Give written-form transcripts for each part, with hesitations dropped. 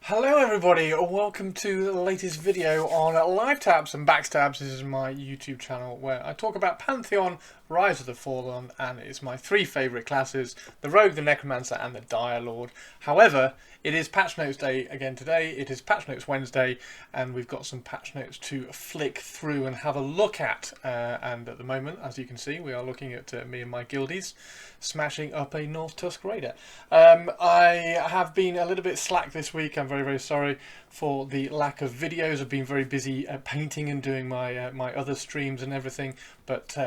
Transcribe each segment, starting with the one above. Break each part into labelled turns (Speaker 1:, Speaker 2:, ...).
Speaker 1: Hello everybody, welcome to the latest video on live tabs and backstabs. This is my YouTube channel where I talk about Pantheon, Rise of the Fallen, and it's my three favourite classes, the Rogue, the Necromancer and the Dire Lord. However, it is patch notes day again today. It is patch notes Wednesday and we've got some patch notes to flick through and have a look at. And at the moment, as you can see, we are looking at me and my guildies smashing up a North Tusk Raider. I have been a little bit slack this week. I'm very sorry for the lack of videos. I've been very busy painting and doing my my other streams and everything, but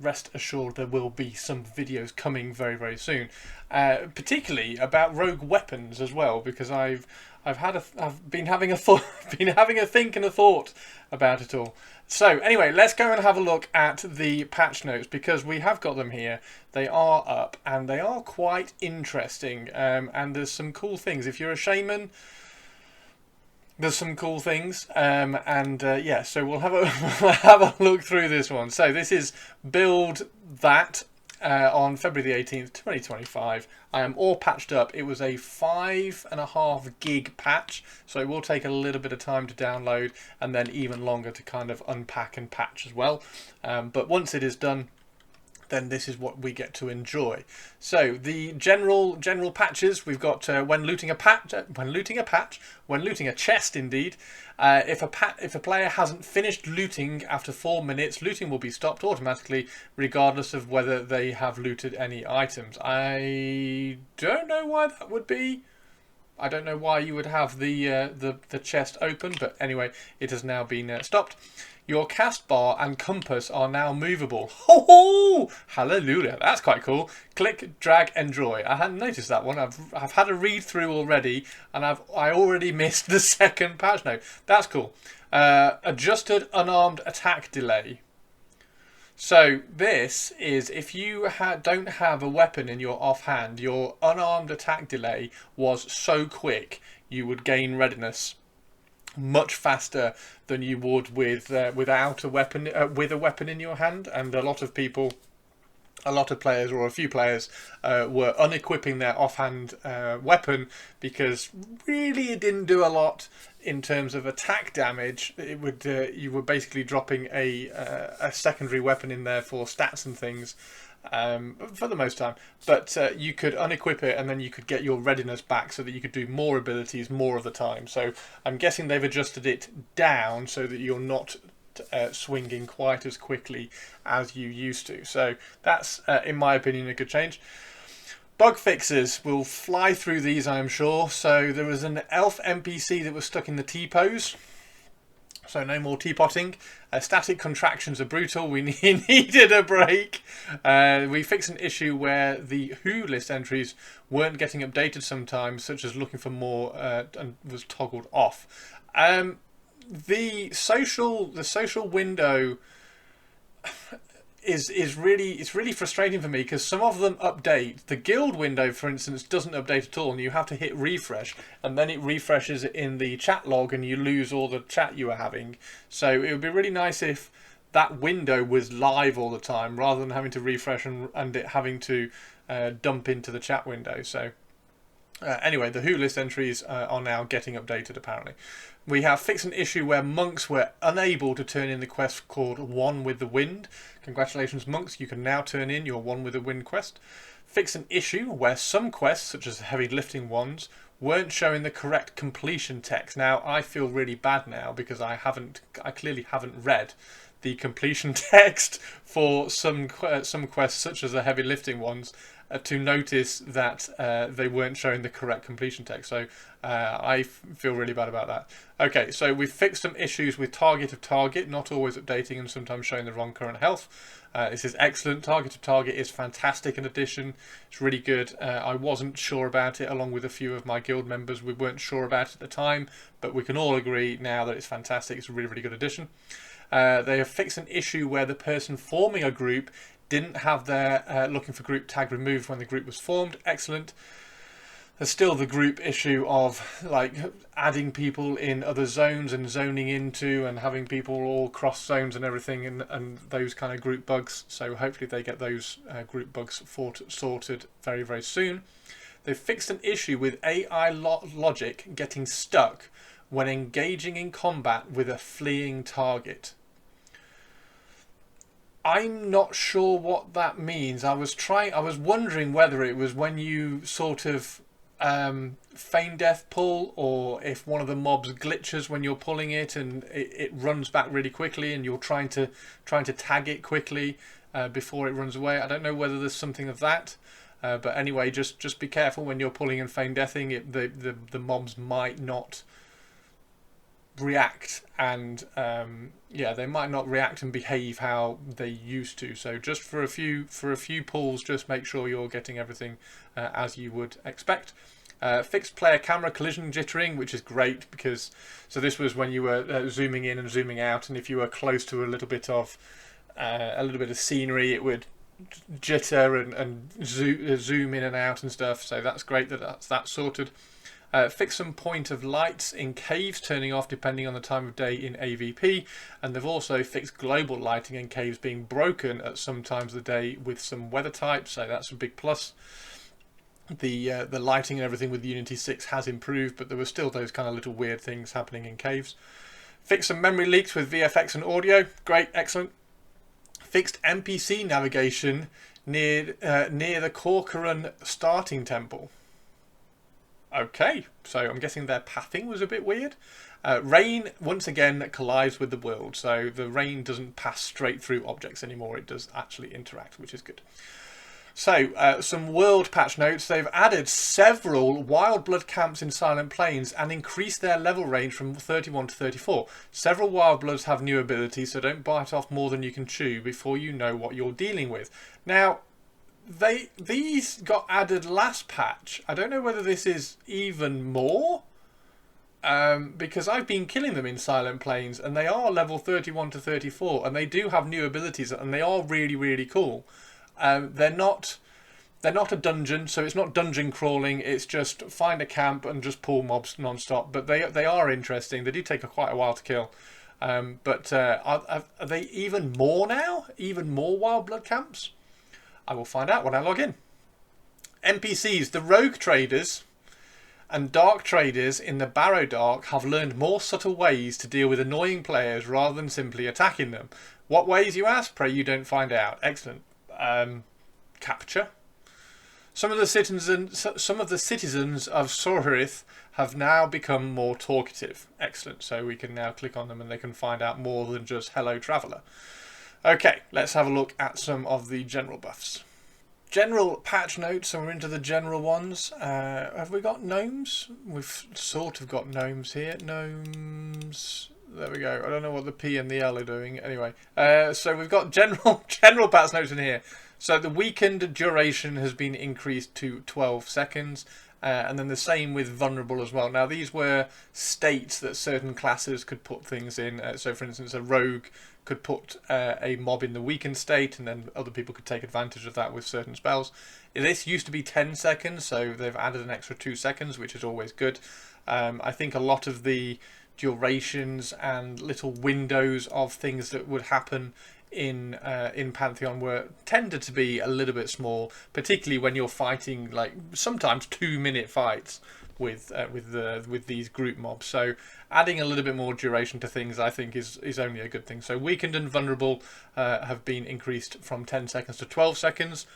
Speaker 1: rest assured there will be some videos coming very soon, particularly about rogue weapons as well, because I've been having a think and a thought about it all. So anyway, let's go and have a look at the patch notes because we have got them here. They are up and they are quite interesting, and there's some cool things. If you're a shaman, there's some cool things, yeah, so we'll have a we'll have a look through this one. So this is build that on February the 18th, 2025. I am all patched up. It was a 5.5 gig patch, so it will take a little bit of time to download and then even longer to kind of unpack and patch as well. But once it is done, then this is what we get to enjoy. So the general patches we've got: when looting a chest, indeed. If a player hasn't finished looting after 4 minutes, looting will be stopped automatically, regardless of whether they have looted any items. I don't know why that would be. I don't know why you would have the chest open, but anyway, it has now been stopped. Your cast bar and compass are now movable. Ho ho! Hallelujah! That's quite cool. Click, drag, enjoy. I hadn't noticed that one. I've had a read through already, and I already missed the second patch note. That's cool. Adjusted unarmed attack delay. So this is if you don't have a weapon in your offhand, your unarmed attack delay was so quick you would gain readiness much faster than you would with without a weapon, with a weapon in your hand. And a lot of players, or a few players, were unequipping their offhand weapon because really it didn't do a lot in terms of attack damage. It would you were basically dropping a secondary weapon in there for stats and things, for the most time, but you could unequip it and then you could get your readiness back so that you could do more abilities more of the time. So I'm guessing they've adjusted it down so that you're not swinging quite as quickly as you used to. So that's, in my opinion, a good change. Bug fixes, will fly through these, I am sure. So there was an elf NPC that was stuck in the T-pose. So no more teapotting. Static contractions are brutal. We needed a break. We fixed an issue where the Who list entries weren't getting updated sometimes, such as looking for more, and was toggled off. The social window is really frustrating for me because some of them update. The guild window, for instance, doesn't update at all, and you have to hit refresh, and then it refreshes in the chat log, and you lose all the chat you were having. So it would be really nice if that window was live all the time, rather than having to refresh and it having to dump into the chat window. So anyway, the Who list entries are now getting updated, apparently. We have fixed an issue where monks were unable to turn in the quest called One with the Wind. Congratulations, monks, you can now turn in your One with the Wind quest. Fix an issue where some quests, such as the heavy lifting ones, weren't showing the correct completion text. Now, I feel really bad now because I clearly haven't read the completion text for some quests, such as the heavy lifting ones, to notice that they weren't showing the correct completion text. So I feel really bad about that. Okay, so we've fixed some issues with target of target, not always updating and sometimes showing the wrong current health. This is excellent. Target of target is fantastic in addition. It's really good. I wasn't sure about it, along with a few of my guild members. We weren't sure about it at the time, but we can all agree now that it's fantastic. It's a really good addition. They have fixed an issue where the person forming a group didn't have their looking for group tag removed when the group was formed. Excellent. There's still the group issue of like adding people in other zones and zoning into and having people all cross zones and everything, and those kind of group bugs. So hopefully they get those group bugs sorted very soon. They've fixed an issue with AI logic getting stuck when engaging in combat with a fleeing target. I'm not sure what that means. I was wondering whether it was when you sort of feign death pull, or if one of the mobs glitches when you're pulling it and it runs back really quickly and you're trying to tag it quickly before it runs away. I don't know whether there's something of that. But anyway, just be careful when you're pulling and feign deathing. The mobs might not react, and yeah, they might not react and behave how they used to. So just for a few pulls, just make sure you're getting everything as you would expect. Fixed player camera collision jittering, which is great, because so this was when you were zooming in and zooming out, and if you were close to a little bit of scenery, it would jitter and zoom in and out and stuff. So that's great that's sorted. Fix some point of lights in caves turning off depending on the time of day in AVP, and they've also fixed global lighting in caves being broken at some times of the day with some weather types, so that's a big plus. The lighting and everything with Unity 6 has improved, but there were still those kind of little weird things happening in caves. Fix some memory leaks with VFX and audio, great, excellent. Fixed NPC navigation near the Corcoran starting temple. Okay, so I'm guessing their pathing was a bit weird. Rain, once again, collides with the world, so the rain doesn't pass straight through objects anymore, it does actually interact, which is good. So, some world patch notes. They've added several wild blood camps in Silent Plains and increased their level range from 31 to 34. Several wild bloods have new abilities, so don't bite off more than you can chew before you know what you're dealing with. Now, these got added last patch. I don't know whether this is even more, because I've been killing them in Silent Plains, and they are level 31 to 34, and they do have new abilities, and they are really, really cool. They're not a dungeon, so it's not dungeon crawling. It's just find a camp and just pull mobs non-stop. But they are interesting. They do take quite a while to kill. But are they even more now? Even more wild blood camps? I will find out when I log in. NPCs, the rogue traders and dark traders in the Barrow Dark have learned more subtle ways to deal with annoying players rather than simply attacking them. What ways, you ask? Pray you don't find out. Excellent. Capture. Some of the citizens of Sorharith have now become more talkative. Excellent. So we can now click on them and they can find out more than just hello traveller. Okay, let's have a look at some of the general buffs. General patch notes, and we're into the general ones. Have we got gnomes? We've sort of got gnomes here. Gnomes. There we go. I don't know what the P and the L are doing. Anyway, so we've got general patch notes in here. So the weakened duration has been increased to 12 seconds. And then the same with vulnerable as well. Now these were states that certain classes could put things in. So for instance, a rogue could put a mob in the weakened state, and then other people could take advantage of that with certain spells. This used to be 10 seconds, so they've added an extra 2 seconds, which is always good. I think a lot of the durations and little windows of things that would happen in Pantheon tended to be a little bit small, particularly when you're fighting like sometimes 2-minute fights with these group mobs. So adding a little bit more duration to things, I think, is only a good thing. So weakened and vulnerable have been increased from 10 seconds to 12 seconds,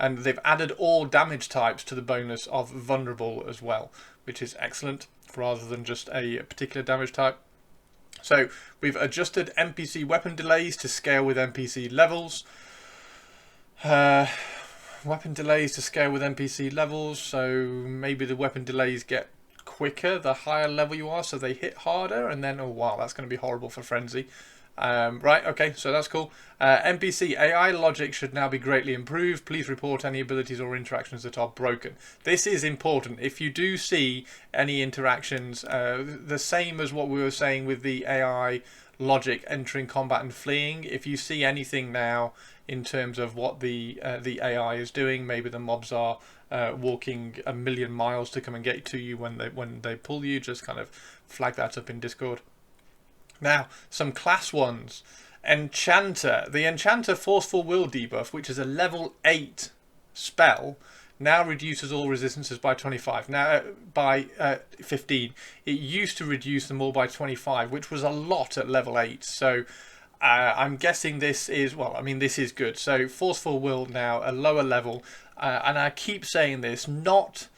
Speaker 1: and they've added all damage types to the bonus of vulnerable as well, which is excellent, rather than just a particular damage type. So we've adjusted NPC weapon delays to scale with NPC levels. Weapon delays to scale with NPC levels, so maybe the weapon delays get quicker the higher level you are, so they hit harder, and then, oh wow, that's going to be horrible for Frenzy. Right, okay, so that's cool. NPC AI logic should now be greatly improved. Please report any abilities or interactions that are broken. This is important. If you do see any interactions, the same as what we were saying with the AI logic entering combat and fleeing, if you see anything now in terms of what the AI is doing, maybe the mobs are walking 1,000,000 miles to come and get to you when they pull you, just kind of flag that up in Discord. Now, some class ones. Enchanter. The Enchanter Forceful Will debuff, which is a level 8 spell, now reduces all resistances by 25. Now by 15. It used to reduce them all by 25, which was a lot at level 8. So I'm guessing this is, well, I mean, this is good. So Forceful Will now, a lower level. And I keep saying this, not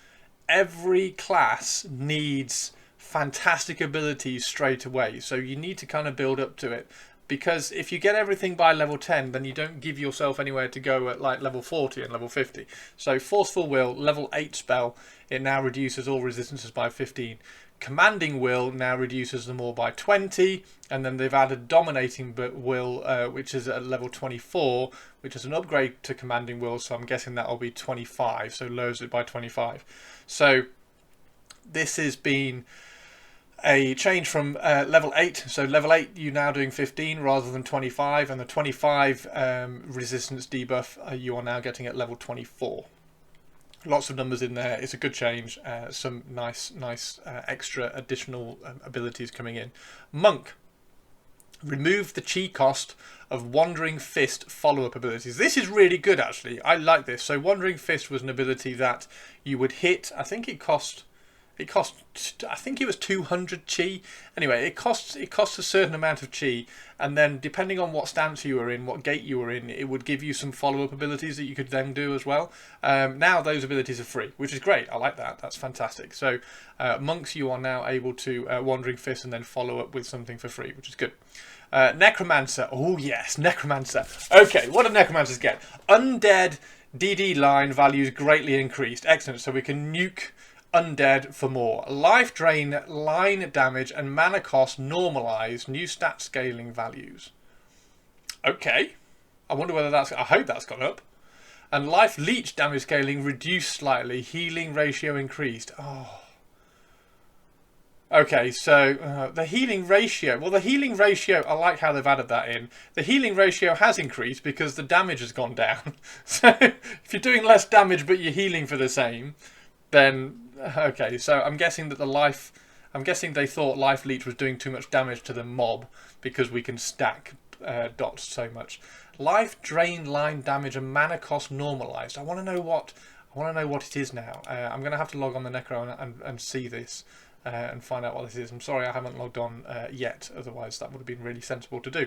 Speaker 1: every class needs fantastic abilities straight away. So you need to kind of build up to it. Because if you get everything by level 10, then you don't give yourself anywhere to go at like level 40 and level 50. So Forceful Will, level 8 spell, it now reduces all resistances by 15. Commanding Will now reduces them all by 20, and then they've added Dominating Will, which is at level 24, which is an upgrade to Commanding Will, so I'm guessing that'll be 25, so lowers it by 25. So this has been a change from level 8. So level 8 you're now doing 15 rather than 25, and the 25 resistance debuff you are now getting at level 24. Lots of numbers in there. It's a good change. Some nice extra additional abilities coming in. Monk. Remove the chi cost of Wandering Fist follow-up abilities. This is really good, actually. I like this. So Wandering Fist was an ability that you would hit. I think it cost, I think it was 200 chi. Anyway, it costs a certain amount of chi, and then depending on what stance you were in, what gate you were in, it would give you some follow-up abilities that you could then do as well. Now those abilities are free, which is great. I like that. That's fantastic. So monks, you are now able to Wandering Fist and then follow up with something for free, which is good. Necromancer. Oh yes, Necromancer. Okay, what do Necromancers get? Undead DD line values greatly increased. Excellent. So we can nuke Undead for more. Life drain, line damage, and mana cost normalized. New stat scaling values. Okay. I wonder whether that's... I hope that's gone up. And life leech damage scaling reduced slightly. Healing ratio increased. Oh. Okay, so the healing ratio... Well, the healing ratio... I like how they've added that in. The healing ratio has increased because the damage has gone down. So if you're doing less damage but you're healing for the same, then... Okay, so I'm guessing that the life... I'm guessing they thought Life Leech was doing too much damage to the mob because we can stack dots so much. Life drain, line damage, and mana cost normalized. I want to know what it is now. I'm going to have to log on the Necro and see this and find out what this is. I'm sorry I haven't logged on yet. Otherwise, that would have been really sensible to do.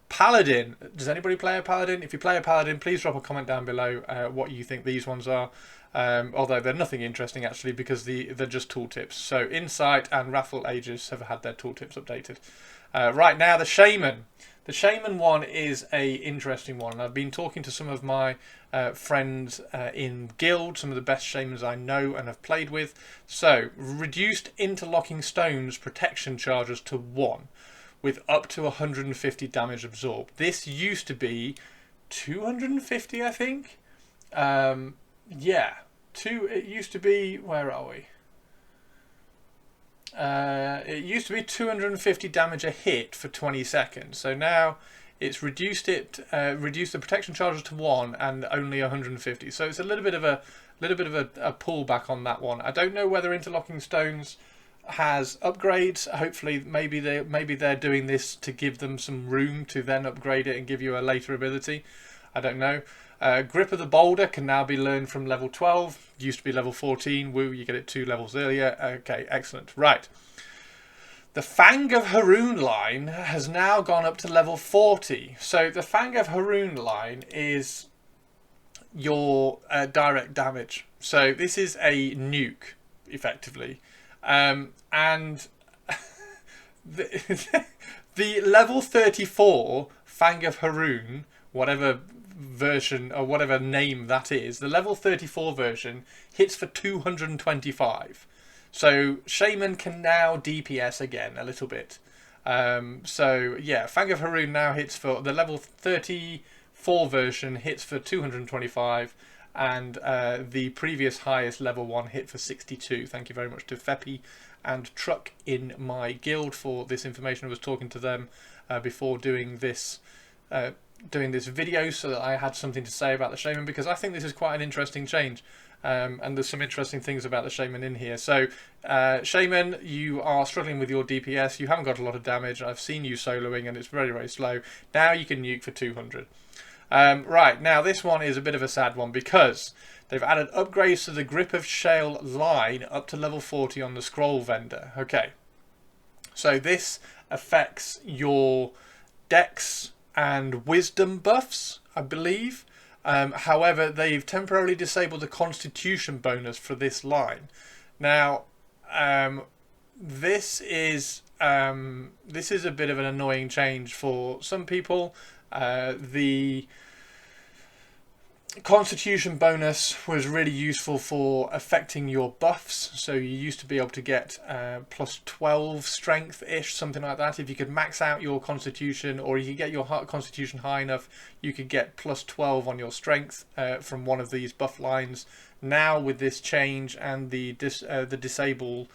Speaker 1: Paladin. Does anybody play a Paladin? If you play a Paladin, please drop a comment down below what you think these ones are. Although they're nothing interesting actually because they're just tooltips. So Insight and Wrathful Aegis have had their tooltips updated. Right now, the Shaman. The Shaman one is a interesting one. I've been talking to some of my friends in Guild, some of the best Shamans I know and have played with. So, reduced interlocking stones protection charges to 1 with up to 150 damage absorbed. This used to be 250, I think. Yeah, it used to be, where are we? It used to be 250 damage a hit for 20 seconds. So now it's reduced the protection charges to 1 and only 150. So it's a little bit of a pullback on that one. I don't know whether Interlocking Stones has upgrades. Hopefully, maybe they're doing this to give them some room to then upgrade it and give you a later ability. I don't know. Grip of the Boulder can now be learned from level 12. Used to be level 14. Woo, you get it 2 levels earlier. Okay, excellent. Right. The Fang of Haroon line has now gone up to level 40. So the Fang of Haroon line is your direct damage. So this is a nuke, effectively. And the level 34 Fang of Haroon, whatever version or whatever name that is, the level 34 version hits for 225. So Shaman can now DPS again a little bit. So yeah, Fang of Haroon now hits for the level 34 version hits for 225, and the previous highest level one hit for 62. Thank you very much to Feppy and Truck in my guild for this information. I was talking to them before doing this video so that I had something to say about the Shaman, because I think this is quite an interesting change. And there's some interesting things about the Shaman in here. So, Shaman, you are struggling with your DPS. You haven't got a lot of damage. I've seen you soloing and it's very, very slow. Now you can nuke for 200. Right, now this one is a bit of a sad one because they've added upgrades to the Grip of Shale line up to level 40 on the scroll vendor. Okay, so this affects your Dex and Wisdom buffs, I believe. However, they've temporarily disabled the Constitution bonus for this line. Now, this is a bit of an annoying change for some people. The Constitution bonus was really useful for affecting your buffs. So you used to be able to get plus 12 strength-ish, something like that. If you could max out your Constitution, or you could get your Constitution high enough, you could get plus 12 on your strength from one of these buff lines. Now with this change and the disabling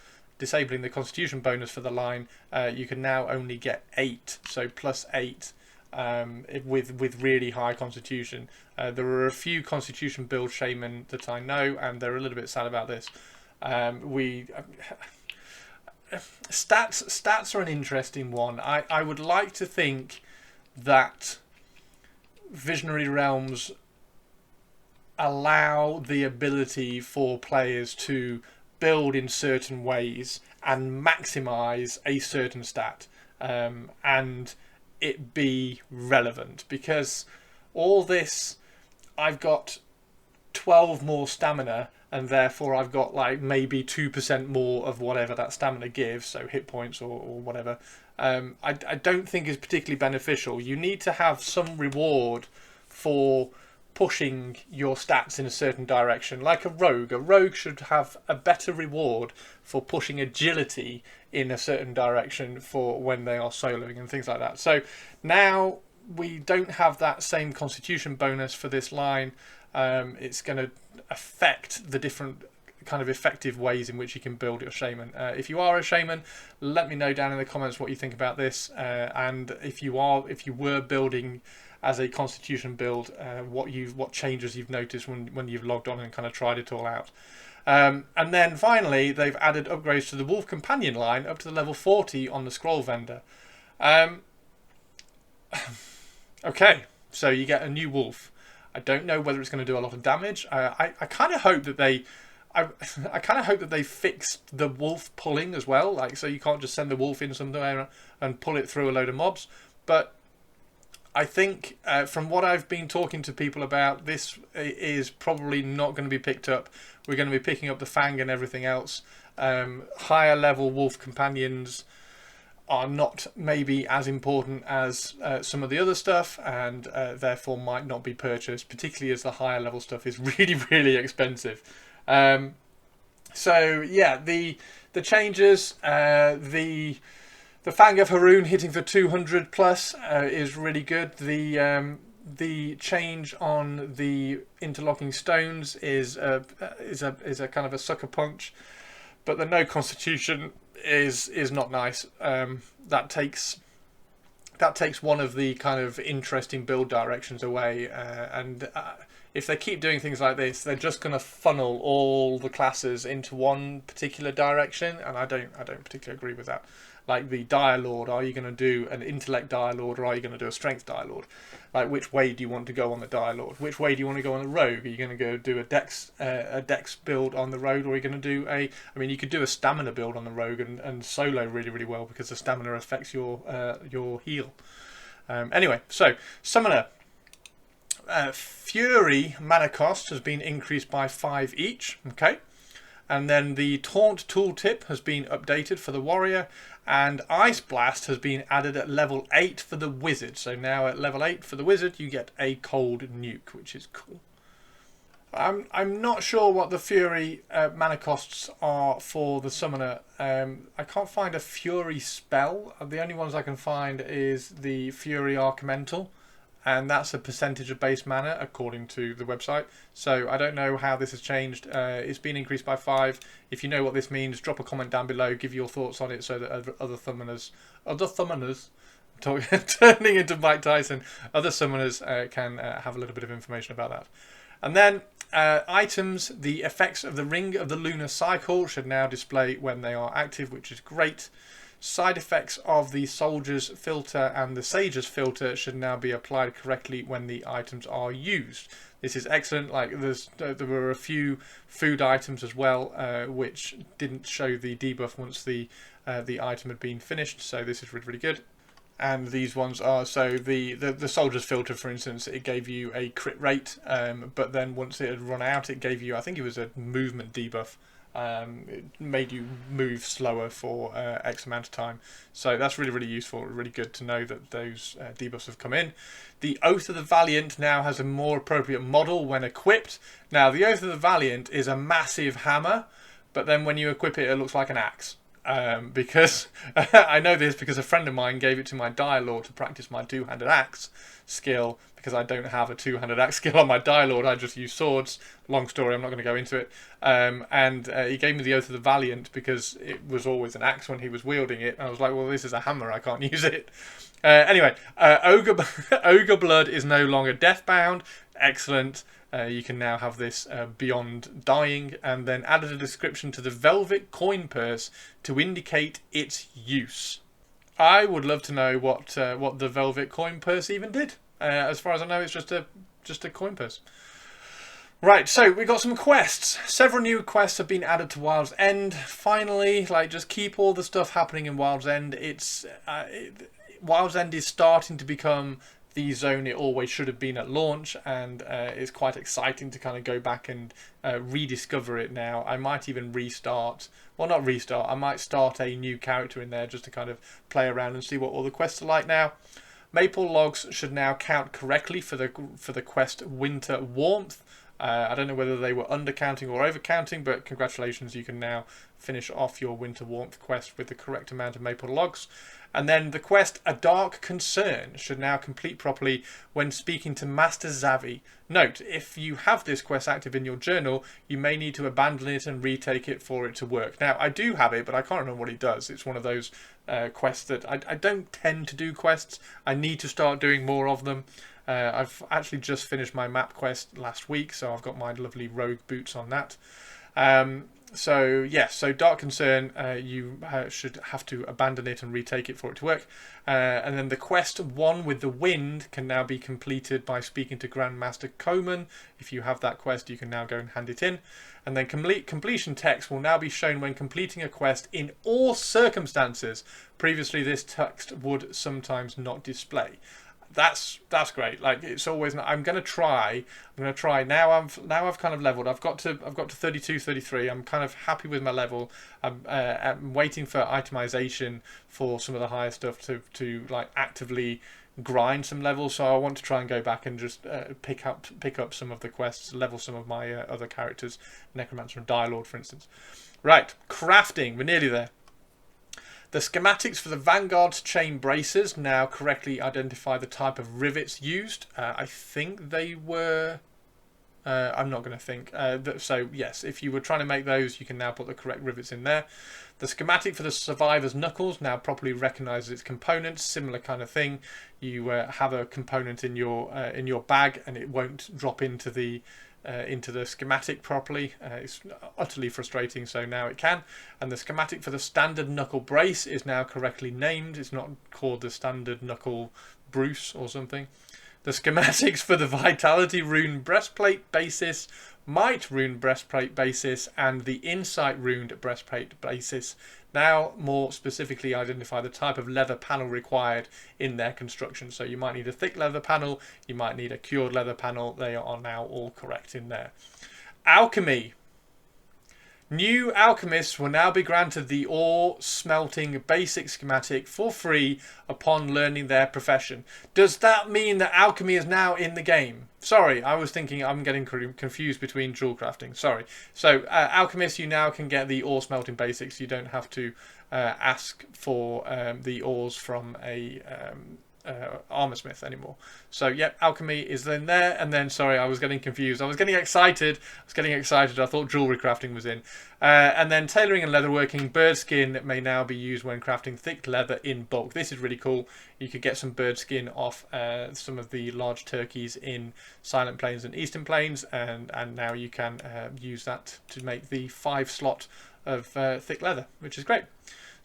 Speaker 1: the Constitution bonus for the line, you can now only get 8, so plus 8 with really high Constitution. There are a few Constitution build Shaman that I know, and they're a little bit sad about this. Stats are an interesting one. I would like to think that Visionary Realms allow the ability for players to build in certain ways and maximize a certain stat, and it be relevant, because all this, I've got 12 more stamina and therefore I've got like maybe 2% more of whatever that stamina gives, so hit points or whatever. I don't think is particularly beneficial. You need to have some reward for pushing your stats in a certain direction. Like a rogue should have a better reward for pushing agility in a certain direction for when they are soloing and things like that. So now we don't have that same Constitution bonus for this line. It's going to affect the different kind of effective ways in which you can build your Shaman. If you are a Shaman, let me know down in the comments what you think about this, and if you were building as a Constitution build, what changes you've noticed when you've logged on and kind of tried it all out. And then finally, they've added upgrades to the Wolf Companion line up to the level 40 on the scroll vendor. Okay, so you get a new wolf. I don't know whether it's going to do a lot of damage. I kind of hope that they fixed the wolf pulling as well, like so you can't just send the wolf in somewhere and pull it through a load of mobs. But I think from what I've been talking to people about, this is probably not going to be picked up. We're going to be picking up the Fang and everything else. Higher level wolf companions are not maybe as important as some of the other stuff, and therefore might not be purchased, particularly as the higher level stuff is really, really expensive. So yeah, the changes, the Fang of Haroon hitting for 200 plus is really good. The change on the interlocking stones is a kind of a sucker punch, but the no Constitution is not nice. That takes one of the kind of interesting build directions away, and if they keep doing things like this, they're just going to funnel all the classes into one particular direction, and I don't particularly agree with that. Like the Dire Lord, are you going to do an intellect Dire Lord, or are you going to do a strength Dire Lord? Like, which way do you want to go on the Dire Lord? Which way do you want to go on the Rogue? Are you going to go do a Dex build on the Rogue, or are you going to do I mean, you could do a stamina build on the Rogue and solo really, really well, because the stamina affects your heal. Anyway, so Summoner. Fury mana cost has been increased by 5 each. Okay. And then the Taunt tooltip has been updated for the Warrior, and Ice Blast has been added at level 8 for the Wizard. So now at level 8 for the Wizard, you get a cold nuke, which is cool. I'm not sure what the Fury mana costs are for the Summoner. I can't find a Fury spell. The only ones I can find is the Fury Archmental, and that's a percentage of base mana according to the website. So I don't know how this has changed. It's been increased by 5. If you know what this means, drop a comment down below, give your thoughts on it, so that other summoners turning into Mike Tyson, other summoners can have a little bit of information about that. And then items, the effects of the Ring of the Lunar Cycle should now display when they are active, which is great. Side effects of the soldier's filter and the sage's filter should now be applied correctly when the items are used. This is excellent. Like there were a few food items as well which didn't show the debuff once the item had been finished. So this is really, really good. And these ones are, so the soldier's filter, for instance, it gave you a crit rate, but then once it had run out, it gave you, I think it was a movement debuff. It made you move slower for X amount of time. So that's really, really useful, really good to know that those debuffs have come in. The Oath of the Valiant now has a more appropriate model when equipped. Now, the Oath of the Valiant is a massive hammer, but then when you equip it, it looks like an axe. Because I know this because a friend of mine gave it to my Dire Lord to practice my two-handed axe skill, because I don't have a two-handed axe skill on my Dire Lord. I just use swords. Long story, I'm not going to go into it. And he gave me the Oath of the Valiant because it was always an axe when he was wielding it. And I was like, well, this is a hammer, I can't use it. Anyway, Ogre Blood is no longer death-bound. Excellent. You can now have this beyond dying, and then added a description to the Velvet Coin Purse to indicate its use. I would love to know what the Velvet Coin Purse even did. As far as I know, it's just a coin purse. Right, so we got some quests. Several new quests have been added to Wild's End. Finally, like, just keep all the stuff happening in Wild's End. Wild's End is starting to become the zone it always should have been at launch, and it's quite exciting to kind of go back and rediscover it now. I might even restart, well, not restart, I might start a new character in there just to kind of play around and see what all the quests are like now. Maple logs should now count correctly for the quest Winter Warmth. I don't know whether they were undercounting or overcounting, but congratulations, you can now finish off your Winter Warmth quest with the correct amount of maple logs. And then the quest A Dark Concern should now complete properly when speaking to Master Zavi. Note, if you have this quest active in your journal, you may need to abandon it and retake it for it to work. Now, I do have it, but I can't remember what it does. It's one of those quests that I don't tend to do quests. I need to start doing more of them. I've actually just finished my map quest last week, so I've got my lovely rogue boots on that. So yes, so Dark Concern, you should have to abandon it and retake it for it to work. And then the quest One with the Wind can now be completed by speaking to Grandmaster Coman. If you have that quest, you can now go and hand it in. And then completion text will now be shown when completing a quest in all circumstances. Previously, this text would sometimes not display. That's great. Like, it's always, I'm going to try now. I've kind of leveled. I've got to 32, 33. I'm kind of happy with my level. I'm waiting for itemization for some of the higher stuff to like actively grind some levels. So I want to try and go back and just pick up some of the quests, level some of my other characters, Necromancer and Dire Lord, for instance. Right, crafting. We're nearly there. The schematics for the Vanguard's chain braces now correctly identify the type of rivets used. I think they were... I'm not going to think. So yes, if you were trying to make those, you can now put the correct rivets in there. The schematic for the Survivor's Knuckles now properly recognises its components. Similar kind of thing. You have a component in your bag, and it won't drop into the schematic properly. It's utterly frustrating, so now it can. And the schematic for the standard knuckle brace is now correctly named. It's not called the standard knuckle Bruce or something. The schematics for the Vitality Rune breastplate basis, Might Rune breastplate basis, and the Insight Rune breastplate basis now more specifically identify the type of leather panel required in their construction. So you might need a thick leather panel, you might need a cured leather panel. They are now all correct in there. Alchemy. New alchemists will now be granted the ore smelting basic schematic for free upon learning their profession. Does that mean that alchemy is now in the game? Sorry, I was thinking, I'm getting confused between jewel crafting. Sorry. So alchemists, you now can get the ore smelting basics. You don't have to ask for the ores from a armor smith anymore. So yep, alchemy is in there. And then, sorry, I was getting confused. I was getting excited. I thought jewelry crafting was in. And then tailoring and leatherworking. Bird skin may now be used when crafting thick leather in bulk. This is really cool. You could get some bird skin off some of the large turkeys in Silent Plains and Eastern Plains, and now you can use that to make the 5 slot of thick leather, which is great.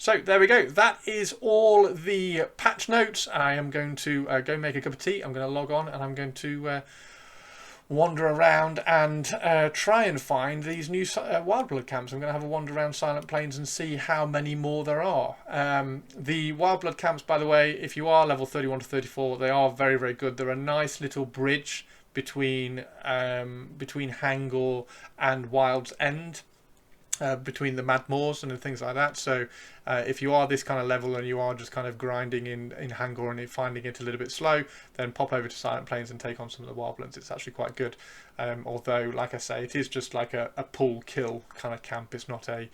Speaker 1: So there we go. That is all the patch notes. I am going to go make a cup of tea. I'm going to log on and I'm going to wander around and try and find these new Wildblood camps. I'm going to have a wander around Silent Plains and see how many more there are. The Wildblood camps, by the way, if you are level 31 to 34, they are very, very good. They're a nice little bridge between Hangor and Wild's End. Between the Mad Moors and things like that. So if you are this kind of level and you are just kind of grinding in Hangor and finding it a little bit slow, then pop over to Silent Plains and take on some of the Wildbloods. It's actually quite good. Although, like I say, it is just like a pull kill kind of camp. It's not a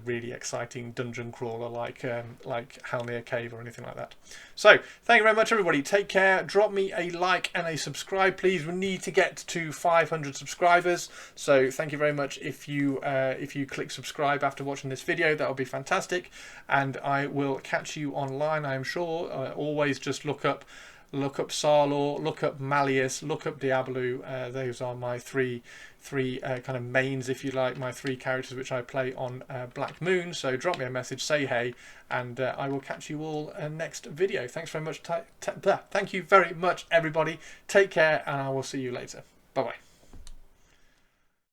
Speaker 1: really exciting dungeon crawler like Halnir Cave or anything like that. So thank you very much, everybody. Take care. Drop me a like and a subscribe, please. We need to get to 500 subscribers. So thank you very much if you click subscribe after watching this video. That would be fantastic. And I will catch you online, I am sure. Always just look up Sarlor, look up Malleus, look up Diablo. Those are my three kind of mains, if you like, my 3 characters which I play on Black Moon. So drop me a message, say hey, and I will catch you all next video. Thanks very much. Thank you very much, everybody. Take care, and I will see you later. Bye bye.